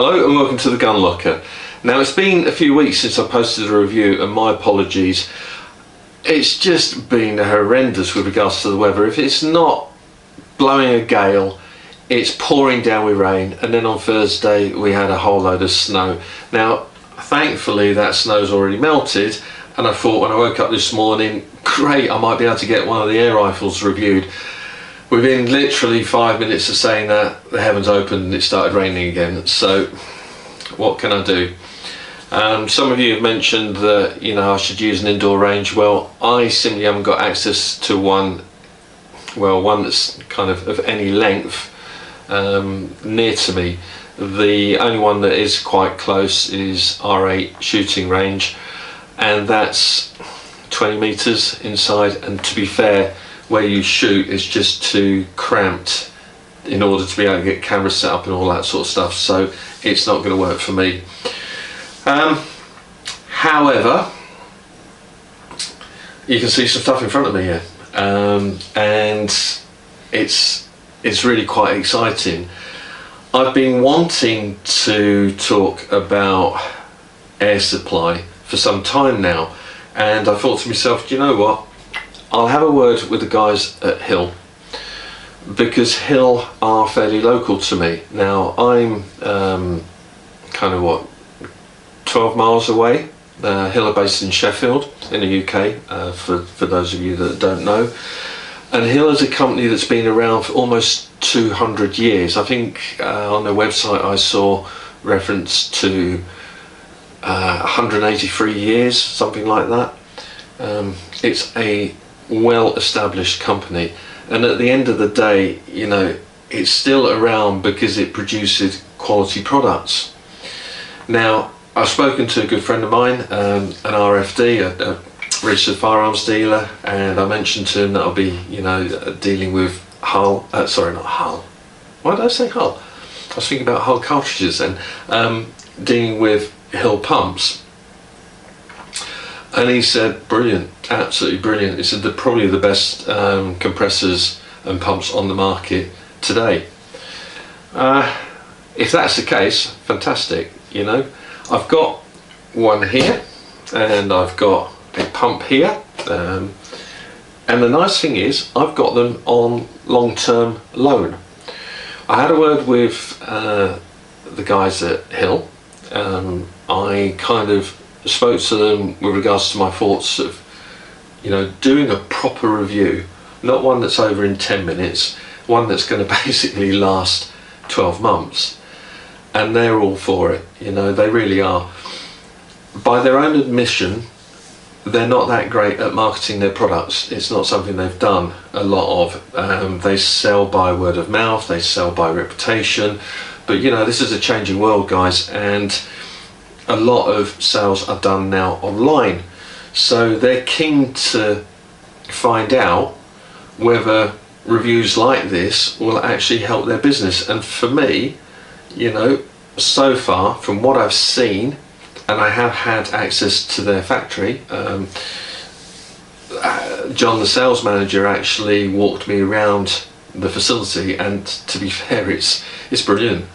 Hello and welcome to the theGunLocker. Now it's been a few weeks since I posted a review, and my apologies. It's just been horrendous with regards to the weather. If it's not blowing a gale, it's pouring down with rain, and then on Thursday we had a whole load of snow. Now thankfully that snow's already melted, and I thought when I woke up this morning, great, I might be able to get one of the air rifles reviewed. Within literally 5 minutes of saying that, the heavens opened and it started raining again. So what can I do? Some of you have mentioned that I should use an indoor range. Well, I simply haven't got access to one that's kind of any length near to me. The only one that is quite close is R8 shooting range, and that's 20 meters inside, and to be fair, where you shoot is just too cramped in order to be able to get cameras set up and all that sort of stuff, so it's not going to work for me. However, you can see some stuff in front of me here, and it's really quite exciting. I've been wanting to talk about air supply for some time now, and I thought to myself, do you know what? I'll have a word with the guys at Hill, because Hill are fairly local to me. Now I'm kind of 12 miles away. Hill are based in Sheffield in the UK, for those of you that don't know. And Hill is a company that's been around for almost 200 years. I think on their website I saw reference to 183 years, something like that. It's a well-established company, and at the end of the day, it's still around because it produces quality products. Now, I've spoken to a good friend of mine, an RFD, a registered firearms dealer, and I mentioned to him that I'll be, dealing with Hull. Sorry, not Hull. Why did I say Hull? I was thinking about Hull cartridges, and dealing with Hill pumps. And he said, brilliant, absolutely brilliant. He said they're probably the best compressors and pumps on the market today. If that's the case, fantastic. I've got one here, and I've got a pump here, and the nice thing is I've got them on long-term loan. I had a word with the guys at Hill. I kind of spoke to them with regards to my thoughts of doing a proper review, not one that's over in 10 minutes, one that's going to basically last 12 months, and they're all for it. They really are. By their own admission, they're not that great at marketing their products. It's not something they've done a lot of. They sell by word of mouth, they sell by reputation, but this is a changing world, guys, and a lot of sales are done now online, so they're keen to find out whether reviews like this will actually help their business. And for me, so far from what I've seen, and I have had access to their factory, John, the sales manager, actually walked me around the facility, and to be fair, it's brilliant.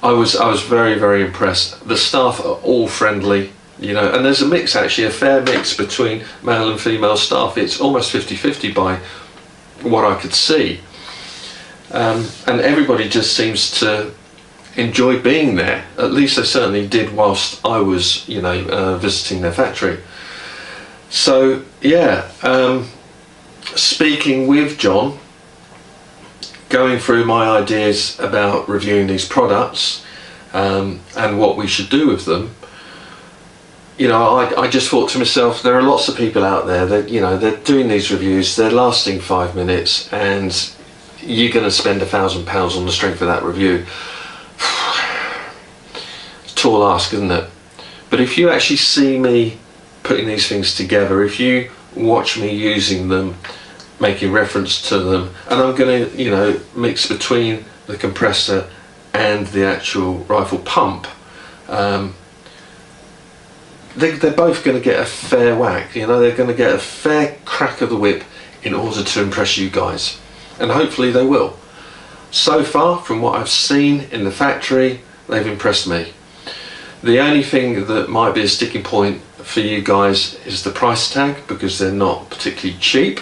I was very, very impressed. The staff are all friendly, and there's a mix, actually, a fair mix between male and female staff. It's almost 50-50 by what I could see. And everybody just seems to enjoy being there. At least they certainly did whilst I was, visiting their factory. So, yeah, speaking with John, going through my ideas about reviewing these products and what we should do with them, I just thought to myself, there are lots of people out there that they're doing these reviews, they're lasting 5 minutes, and you're going to spend £1,000 on the strength of that review. It's a tall ask, isn't it? But if you actually see me putting these things together, if you watch me using them, making reference to them, and I'm going to mix between the compressor and the actual rifle pump, they're both going to get a fair whack. They're going to get a fair crack of the whip in order to impress you guys, and hopefully they will. so far, from what I've seen in the factory, they've impressed me. The only thing that might be a sticking point for you guys is the price tag, because they're not particularly cheap,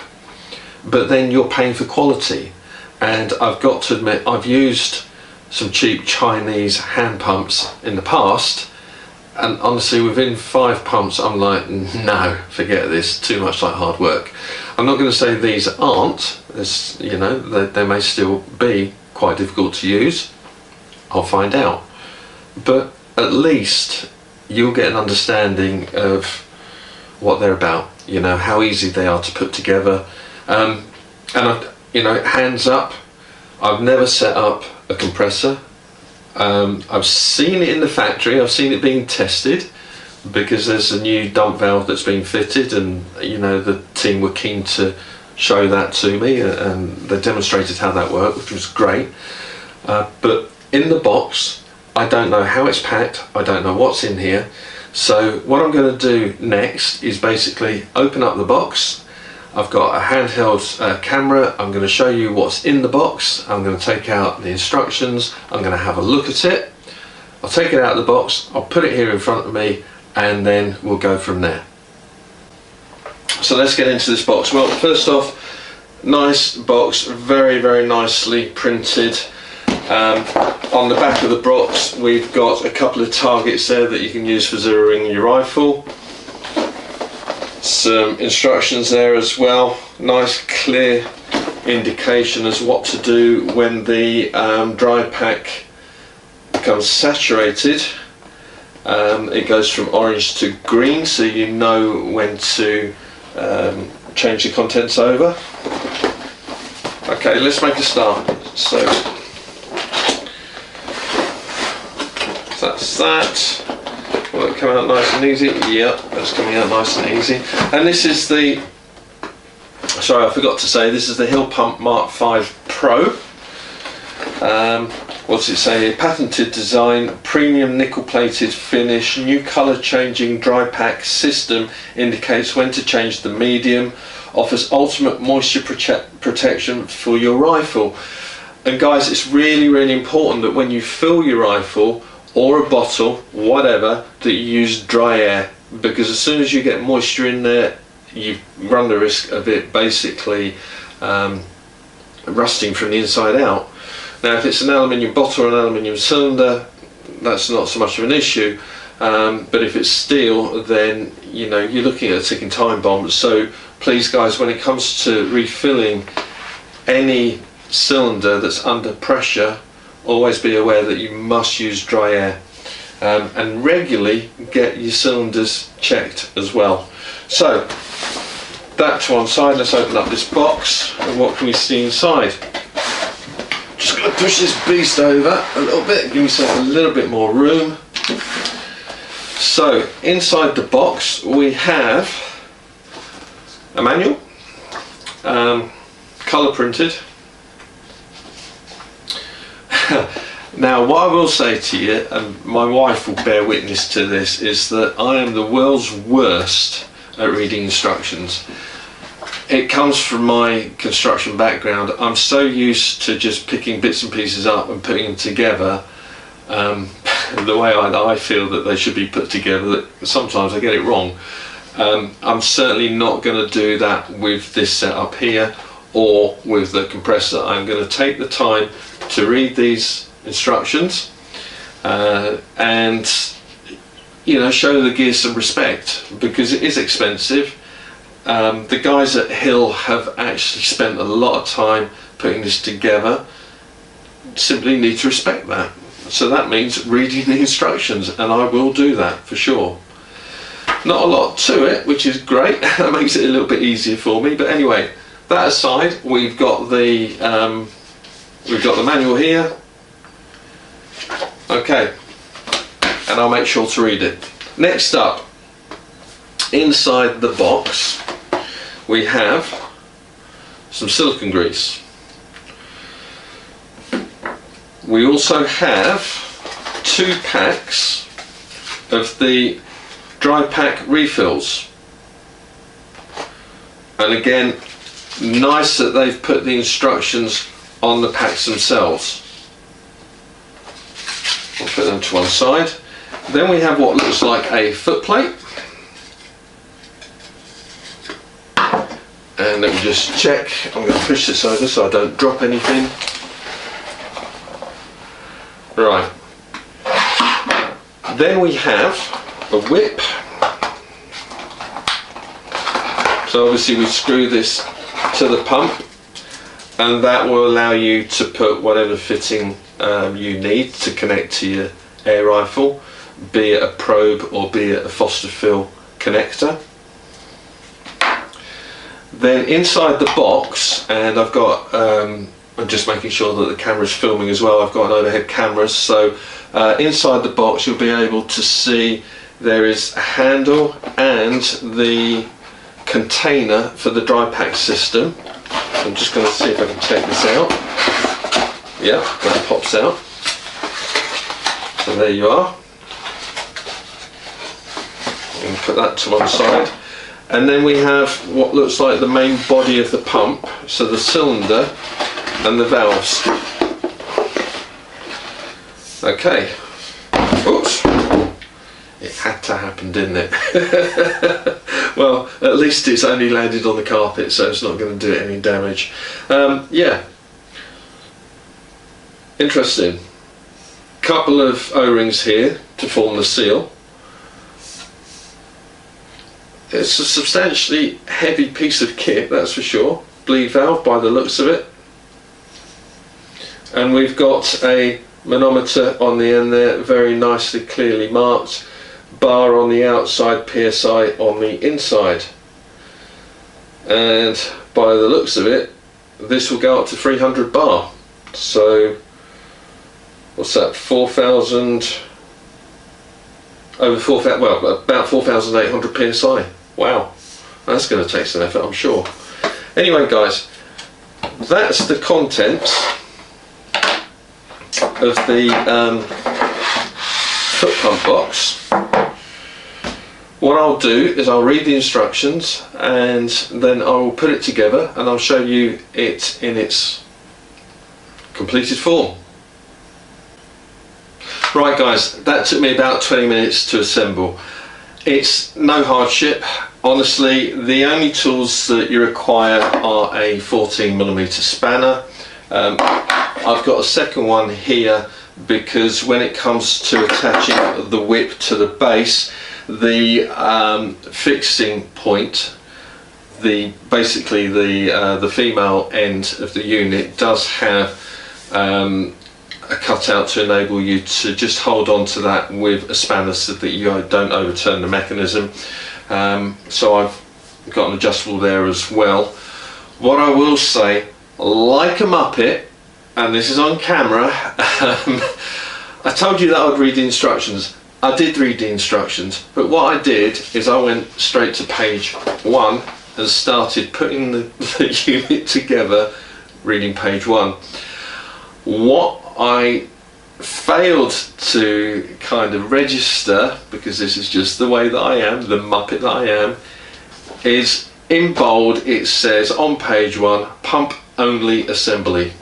but then you're paying for quality. And I've got to admit, I've used some cheap Chinese hand pumps in the past, and honestly within 5 pumps I'm like, no, forget this, too much like hard work. I'm not going to say these aren't, you know, they may still be quite difficult to use. I'll find out, but at least you'll get an understanding of what they're about, you know, how easy they are to put together. And I've, you know, hands up, I've never set up a compressor. I've seen it in the factory, I've seen it being tested, because there's a new dump valve that's been fitted, and you know, the team were keen to show that to me, and they demonstrated how that worked, which was great. But in the box, I don't know how it's packed, I don't know what's in here. So what I'm going to do next is basically open up the box. I've got a handheld camera. I'm going to show you what's in the box. I'm going to take out the instructions. I'm going to have a look at it. I'll take it out of the box. I'll put it here in front of me, and then we'll go from there. So let's get into this box. Well, first off, nice box, very, very nicely printed. On the back of the box, we've got a couple of targets there that you can use for zeroing your rifle. Some instructions there as well, nice clear indication as what to do when the dry pack becomes saturated. It goes from orange to green, so you know when to change the contents over. Okay, let's make a start. So that's that. Will it come out nice and easy? Yep, that's coming out nice and easy. And this is the, sorry, I forgot to say, this is the Hill Pump MK5 Pro. What's it say? Patented design, premium nickel plated finish, new colour changing dry pack system, indicates when to change the medium, offers ultimate moisture protection for your rifle. And guys, it's really, really important that when you fill your rifle, or a bottle, whatever, that you use dry air, because as soon as you get moisture in there, you run the risk of it basically rusting from the inside out. Now if it's an aluminium bottle or an aluminium cylinder, that's not so much of an issue, but if it's steel, then you know, you're looking at a ticking time bomb. So please guys, when it comes to refilling any cylinder that's under pressure, always be aware that you must use dry air, and regularly get your cylinders checked as well. So that to one side, let's open up this box, and what can we see inside? Just going to push this beast over a little bit, give myself a little bit more room. So inside the box we have a manual, colour printed. Now what I will say to you, and my wife will bear witness to this, is that I am the world's worst at reading instructions. It comes from my construction background. I'm so used to just picking bits and pieces up and putting them together the way I feel that they should be put together, that sometimes I get it wrong. I'm certainly not going to do that with this setup here or with the compressor. I'm going to take the time to read these instructions and you know, show the gear some respect, because it is expensive. The guys at Hill have actually spent a lot of time putting this together. Simply need to respect that. So that means reading the instructions, and I will do that for sure. Not a lot to it, which is great. That makes it a little bit easier for me. But anyway, that aside, we've got the manual here. Okay, and I'll make sure to read it. Next up, inside the box we have some silicone grease. We also have 2 packs of the dry pack refills, and again, nice that they've put the instructions on the packs themselves. We'll put them to one side. Then we have what looks like a foot plate. And let me just check. I'm going to push this over so I don't drop anything. Right. Then we have a whip. So obviously we screw this to the pump, and that will allow you to put whatever fitting you need to connect to your air rifle, be it a probe or be it a Foster fill connector. Then inside the box, and I've got, I'm just making sure that the camera's filming as well, I've got an overhead camera, so inside the box you'll be able to see there is a handle and the container for the dry pack system. I'm just going to see if I can take this out. Yeah, that pops out. So there you are. And put that to one side. And then we have what looks like the main body of the pump, so the cylinder and the valves. Okay. Oops. It had to happen, didn't it? Well, at least it's only landed on the carpet, so it's not going to do it any damage. Yeah. Interesting. Couple of O-rings here to form the seal. It's a substantially heavy piece of kit, that's for sure. Bleed valve by the looks of it. And we've got a manometer on the end there, very nicely clearly marked. Bar on the outside, PSI on the inside. And by the looks of it, this will go up to 300 bar. So, what's that, 4,000, over 4,000, well, about 4,800 PSI. Wow, that's going to take some effort, I'm sure. Anyway guys, that's the contents of the foot pump box. What I'll do is I'll read the instructions and then I will put it together and I'll show you it in its completed form. Right guys, that took me about 20 minutes to assemble. It's no hardship. Honestly, the only tools that you require are a 14mm spanner. I've got a second one here because when it comes to attaching the whip to the base, the fixing point, basically the female end of the unit does have a cutout to enable you to just hold on to that with a spanner so that you don't overturn the mechanism. So I've got an adjustable there as well. What I will say, like a Muppet, and this is on camera, I told you that I'd read the instructions. I did read the instructions, but what I did is I went straight to page 1 and started putting the unit together, reading page 1. What I failed to kind of register, because this is just the way that I am, the Muppet that I am, is in bold it says on page 1, pump only assembly.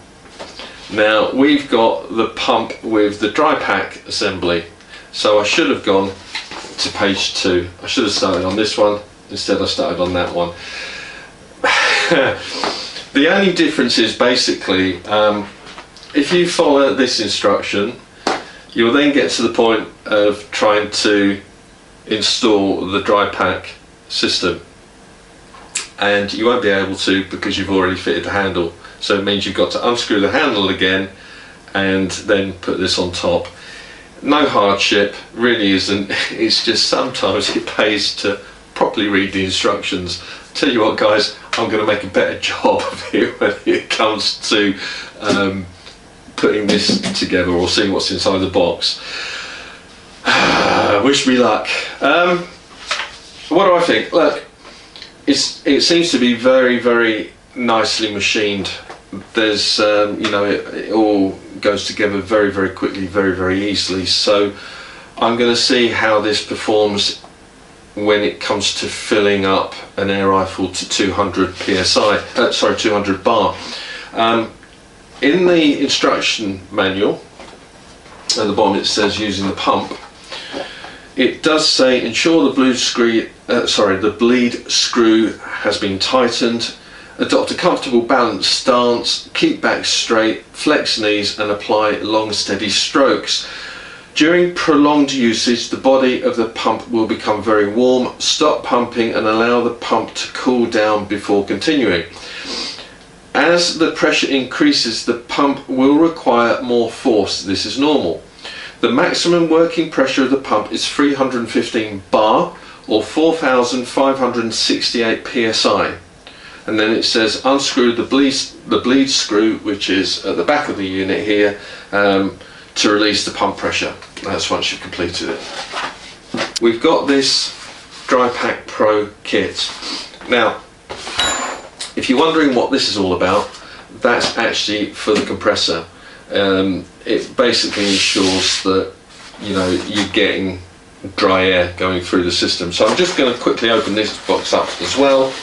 Now we've got the pump with the dry pack assembly, so I should have gone to page 2. I should have started on this one, instead I started on that one. The only difference is basically if you follow this instruction, you'll then get to the point of trying to install the dry pack system, and you won't be able to because you've already fitted the handle. So it means you've got to unscrew the handle again and then put this on top. No hardship, really isn't. It's just sometimes it pays to properly read the instructions. Tell you what guys, I'm going to make a better job of it when it comes to putting this together or seeing what's inside the box. Wish me luck. What do I think? Look, it seems to be very, very nicely machined. There's you know, it all goes together very, very quickly, very, very easily. So I'm going to see how this performs when it comes to filling up an air rifle to 200 psi. Sorry, 200 bar. in the instruction manual, at the bottom it says using the pump, it does say ensure the bleed screw has been tightened, adopt a comfortable balanced stance, keep back straight, flex knees and apply long steady strokes. During prolonged usage the body of the pump will become very warm. Stop pumping and allow the pump to cool down before continuing. As the pressure increases the pump will require more force. This is normal. The maximum working pressure of the pump is 315 bar or 4,568 psi. And then it says unscrew the bleed screw, which is at the back of the unit here, to release the pump pressure. That's once you've completed it. We've got this Dry Pack Pro kit. Now, if you're wondering what this is all about, that's actually for the compressor. It basically ensures that you're getting dry air going through the system. So I'm just going to quickly open this box up as well.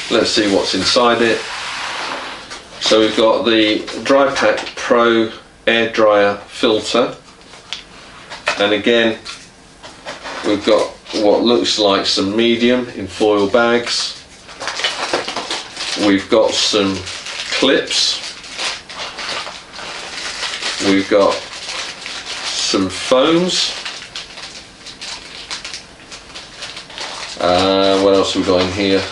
Let's see what's inside it. So we've got the Dry Pack Pro air dryer filter, and again we've got what looks like some medium in foil bags. We've got some clips. We've got some foams. What else have we got in here?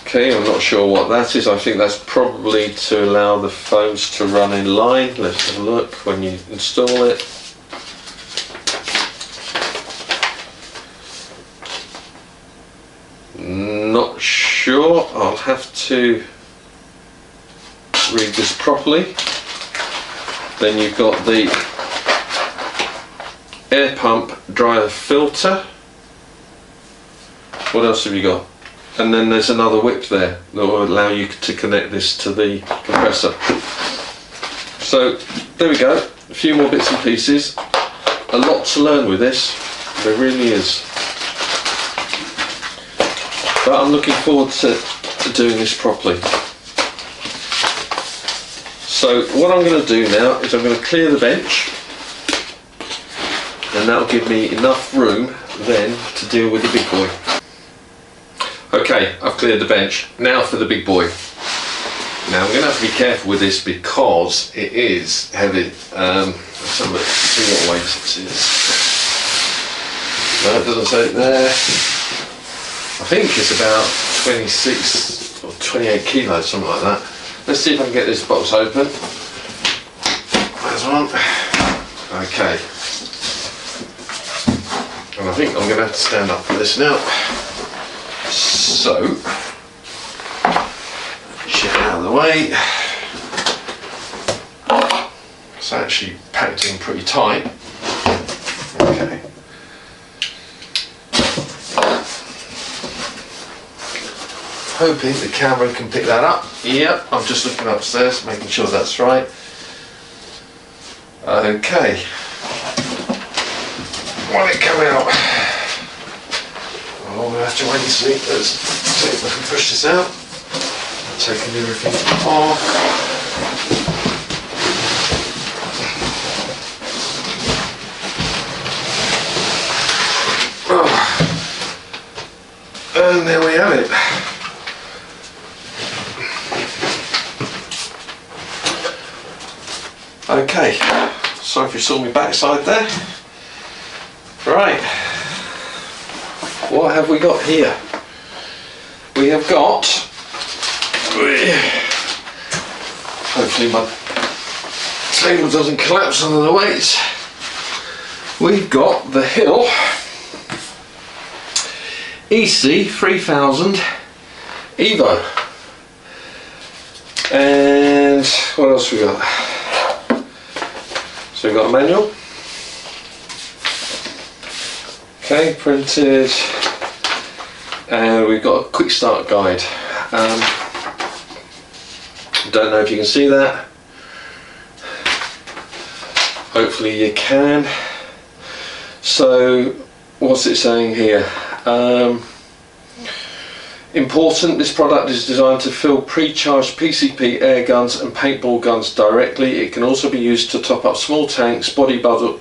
Okay, I'm not sure what that is. I think that's probably to allow the foams to run in line. Let's have a look when you install it. Not sure. I'll have to read this properly. Then you've got the air pump dryer filter. What else have you got? And then there's another whip there that will allow you to connect this to the compressor. So there we go, a few more bits and pieces. A lot to learn with this, there really is. But I'm looking forward to doing this properly. So what I'm going to do now is I'm going to clear the bench, and that'll give me enough room then to deal with the big boy. Okay, I've cleared the bench. Now for the big boy. Now I'm going to have to be careful with this because it is heavy. Let's have a look, see what weight it is. No, it doesn't say it there. I think it's about 26 or 28 kilos, something like that. Let's see if I can get this box open. There's one. Okay. And I think I'm going to have to stand up for this now. So, shit out of the way. It's actually packed in pretty tight. Okay. Hoping the camera can pick that up. Yep, I'm just looking upstairs, making sure that's right. Okay. Will it come out? Oh, we'll have to wait and see. Let's see if I can push this out. Taking everything off. Oh. And there we have it. Okay, sorry if you saw me backside there. Right, what have we got here? We have got, hopefully my table doesn't collapse under the weight. We've got the Hill EC-3000 Evo. And what else we got? So we've got a manual. Okay, printed. And we've got a quick start guide. Don't know if you can see that. Hopefully you can. So what's it saying here? Important, this product is designed to fill pre-charged PCP air guns and paintball guns directly. It can also be used to top up small tanks, buddy bottles,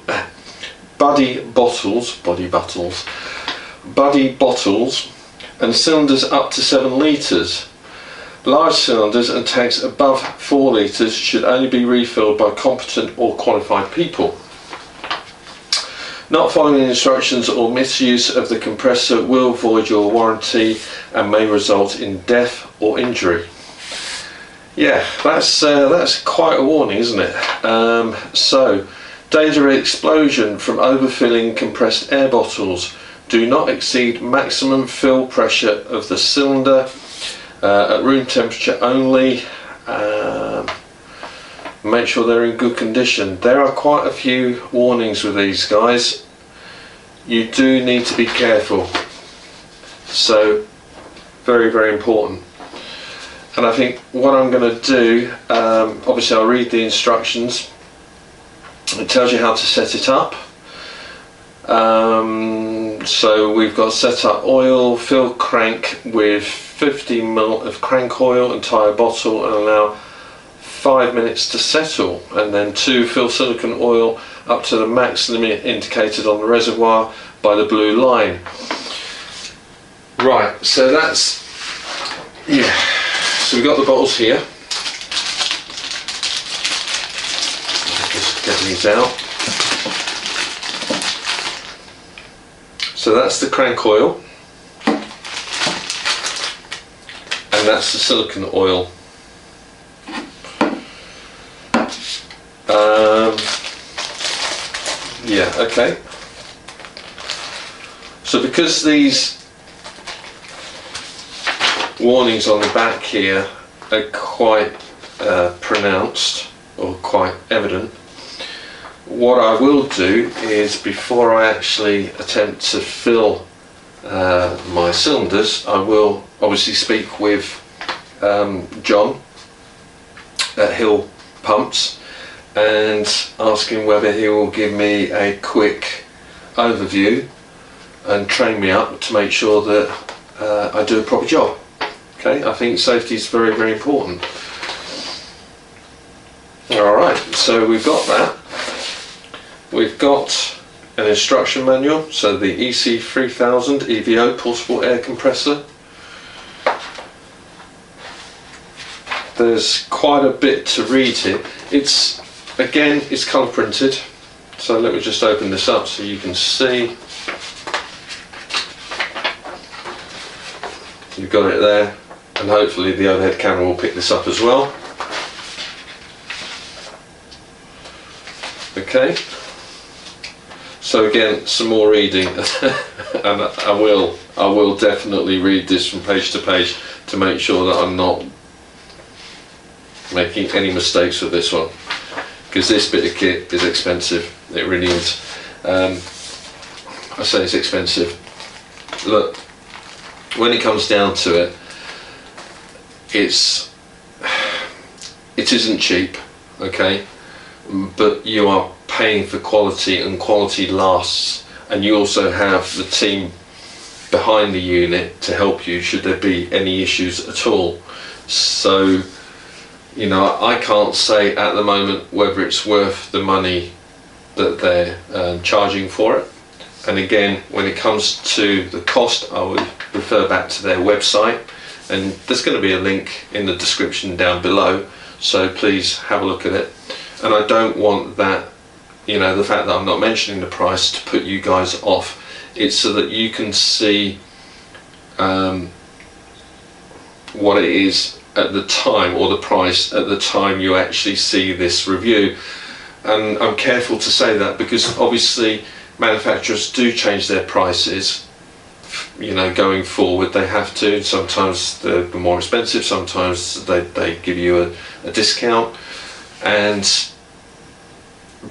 and cylinders up to 7 litres. Large cylinders and tanks above 4 litres should only be refilled by competent or qualified people. Not following instructions or misuse of the compressor will void your warranty and may result in death or injury. Yeah, that's quite a warning, isn't it? So, danger of explosion from overfilling compressed air bottles. Do not exceed maximum fill pressure of the cylinder at room temperature only. Make sure they're in good condition. There are quite a few warnings with these guys. You do need to be careful. So, very, very important. And I think what I'm going to do, obviously I'll read the instructions. It tells you how to set it up. So we've got set up oil, fill crank with 50 ml of crank oil, entire bottle, and allow 5 minutes to settle, and then 2, fill silicone oil up to the max limit indicated on the reservoir by the blue line. Right, so that's, yeah, so we've got the bottles here. Just get these out. So that's the crank oil, and that's the silicone oil. Yeah, okay. So because these warnings on the back here are quite pronounced or quite evident, what I will do is, before I actually attempt to fill my cylinders, I will obviously speak with John at Hill Pumps and ask him whether he will give me a quick overview and train me up to make sure that I do a proper job. Okay, I think safety is very, very important. Alright, so we've got that. We've got an instruction manual, so the EC-3000 Evo portable air compressor. There's quite a bit to read here. It's, again, it's colour printed, so let me just open this up so you can see. You've got it there, and hopefully the overhead camera will pick this up as well. Okay, so again, some more reading, and I will definitely read this from page to page to make sure that I'm not making any mistakes with this one, because this bit of kit is expensive. It really is. I say it's expensive. Look, when it comes down to it, it isn't cheap, okay, but you are paying for quality, and quality lasts, and you also have the team behind the unit to help you should there be any issues at all. So, you know, I can't say at the moment whether it's worth the money that they're charging for it. And again, when it comes to the cost, I would refer back to their website, and there's going to be a link in the description down below, so please have a look at it. And I don't want that, you know, the fact that I'm not mentioning the price to put you guys off. It's so that you can see what it is at the time, or the price at the time you actually see this review. And I'm careful to say that because obviously manufacturers do change their prices, you know, going forward. They have to. Sometimes they're more expensive, sometimes they give you a discount. And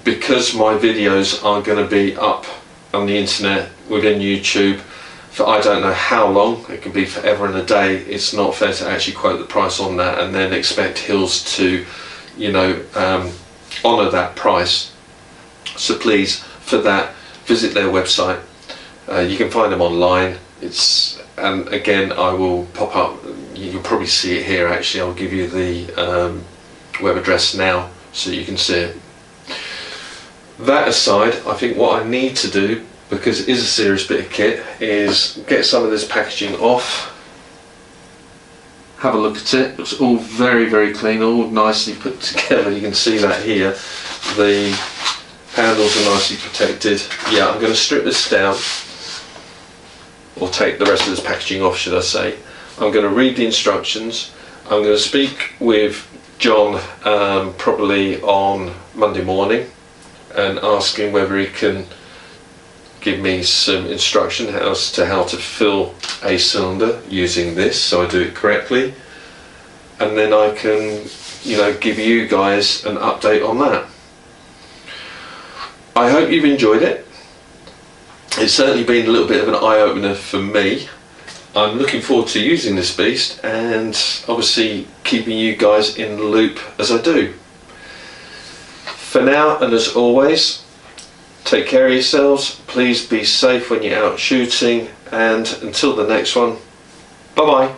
because my videos are going to be up on the internet within YouTube for I don't know how long, it can be forever and a day, it's not fair to actually quote the price on that and then expect Hills to, you know, honour that price. So please, for that, visit their website. You can find them online. It's and again I will pop up, you'll probably see it here actually, I'll give you the web address now so you can see it. That aside, I think what I need to do, because it is a serious bit of kit, is get some of this packaging off, have a look at it. It's all very, very clean, all nicely put together. You can see that here. The handles are nicely protected. Yeah, I'm going to strip this down, or take the rest of this packaging off, should I say. I'm going to read the instructions. I'm going to speak with John probably on Monday morning and ask him whether he can give me some instruction as to how to fill a cylinder using this so I do it correctly, and then I can, you know, give you guys an update on that. I hope you've enjoyed it. It's certainly been a little bit of an eye-opener for me. I'm looking forward to using this beast and obviously keeping you guys in the loop as I do. For now, and as always, take care of yourselves, please be safe when you're out shooting, and until the next one, bye bye.